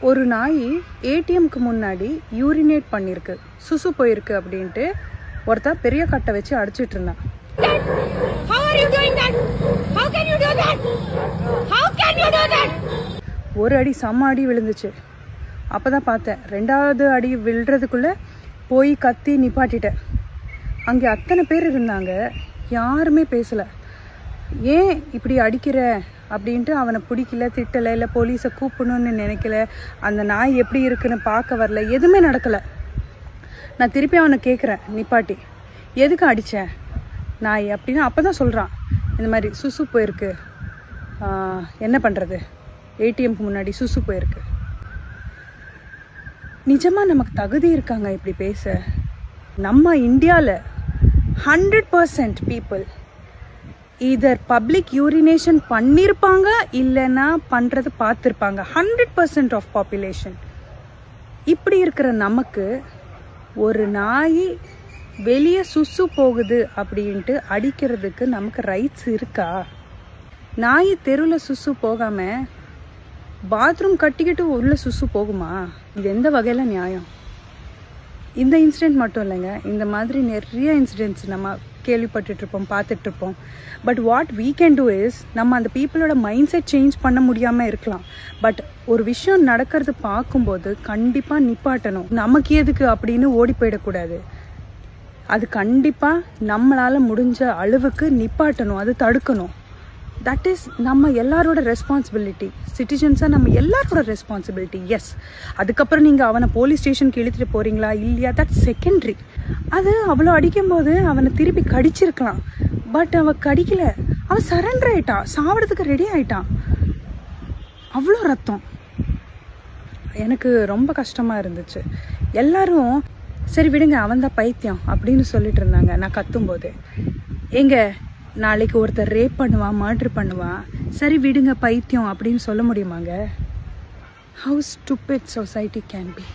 ஒரு நாய் ஏடிஎம்க்கு முன்னாடி யூரினேட் பண்ணிருக்கு, சுசு போயிருக்கு அப்படின்ட்டு ஒருத்தர் பெரிய கட்டை வச்சு அடிச்சிட்டு இருந்தான். ஒரு அடி செம்ம அடி விழுந்துச்சு. அப்பதான் பார்த்தேன், ரெண்டாவது அடி விழுறதுக்குள்ள போய் கத்தி நிப்பாட்டிட்டேன். அங்கே அத்தனை பேர் இருந்தாங்க, யாருமே பேசல. ஏன் இப்படி அடிக்கிற அப்படின்ட்டு அவனை பிடிக்கல, திட்டலை, இல்லை போலீஸை கூப்பிடணும்னு நினைக்கல, அந்த நாய் எப்படி இருக்குன்னு பார்க்க வரல, எதுவுமே நடக்கலை. நான் திருப்பி அவனை கேட்குறேன் நிப்பாட்டி, எதுக்கு அடித்தேன் நாய் அப்படின்னு. அப்போ தான் சொல்கிறான், இந்த மாதிரி சுசு போயிருக்கு, என்ன பண்ணுறது, ஏடிஎம்க்கு முன்னாடி சுசு போயிருக்கு. நிஜமாக நமக்கு தகுதி இருக்காங்க இப்படி பேச? நம்ம இந்தியாவில் 100% பீப்புள் இதர் பப்ளிக் யூரினேஷன் பண்ணியிருப்பாங்க, இல்லைன்னா பண்ணுறது பார்த்துருப்பாங்க. 100% ஆஃப் பாப்புலேஷன். இப்படி இருக்கிற நமக்கு ஒரு நாய் வெளியே சுசு போகுது அப்படின்ட்டு அடிக்கிறதுக்கு நமக்கு ரைட்ஸ் இருக்கா? நாய் தெருவில் சுசு போகாமல் பாத்ரூம் கட்டிக்கிட்டு உள்ள சுசு போகுமா? இது எந்த வகையில் நியாயம்? இந்த இன்சிடெண்ட் மட்டும் இல்லைங்க, இந்த மாதிரி நிறைய இன்சிடென்ட்ஸ் நம்ம கேள்விப்பட்டுட்ருப்போம், பார்த்துட்ருப்போம். But what we can do is, நம்ம அந்த பீப்புளோட மைண்ட் செட் சேஞ்ச் பண்ண முடியாமல் இருக்கலாம். பட் ஒரு விஷயம் நடக்கிறது பார்க்கும்போது கண்டிப்பாக நிப்பாட்டணும். நமக்கு எதுக்கு அப்படின்னு ஓடி போயிடக்கூடாது. அது கண்டிப்பாக நம்மளால் முடிஞ்ச அளவுக்கு நிப்பாட்டணும், அது தடுக்கணும். தட் இஸ் நம்ம எல்லாரோட ரெஸ்பான்சிபிலிட்டி. சிட்டிசன்ஸாக நம்ம எல்லாரோட ரெஸ்பான்சிபிலிட்டி. எஸ், அதுக்கப்புறம் நீங்கள் அவனை போலீஸ் ஸ்டேஷனுக்கு இழுத்துட்டு போகிறீங்களா இல்லையா, தட் செகண்டரி. அது அவ்வளோ அடிக்கும்போது அவனை திருப்பி கடிச்சிருக்கலாம், பட் அவன் கடிக்கல, அவன் சரண்டர் ஆயிட்டான், சாவறதுக்கு ரெடி ஆயிட்டான். அவ்வளோ ரத்தம். எனக்கு ரொம்ப கஷ்டமாக இருந்துச்சு. எல்லாரும் சரி விடுங்க, அவன் தான் பைத்தியம் அப்படின்னு சொல்லிட்டு இருந்தாங்க. நான் கத்தும்போது, எங்க நாளைக்கு ஒருத்தர் ரேப் பண்ணுவான், மர்டர் பண்ணுவான், சரி விடுங்க பைத்தியம் அப்படின்னு சொல்ல முடியுமாங்க? How stupid society can B.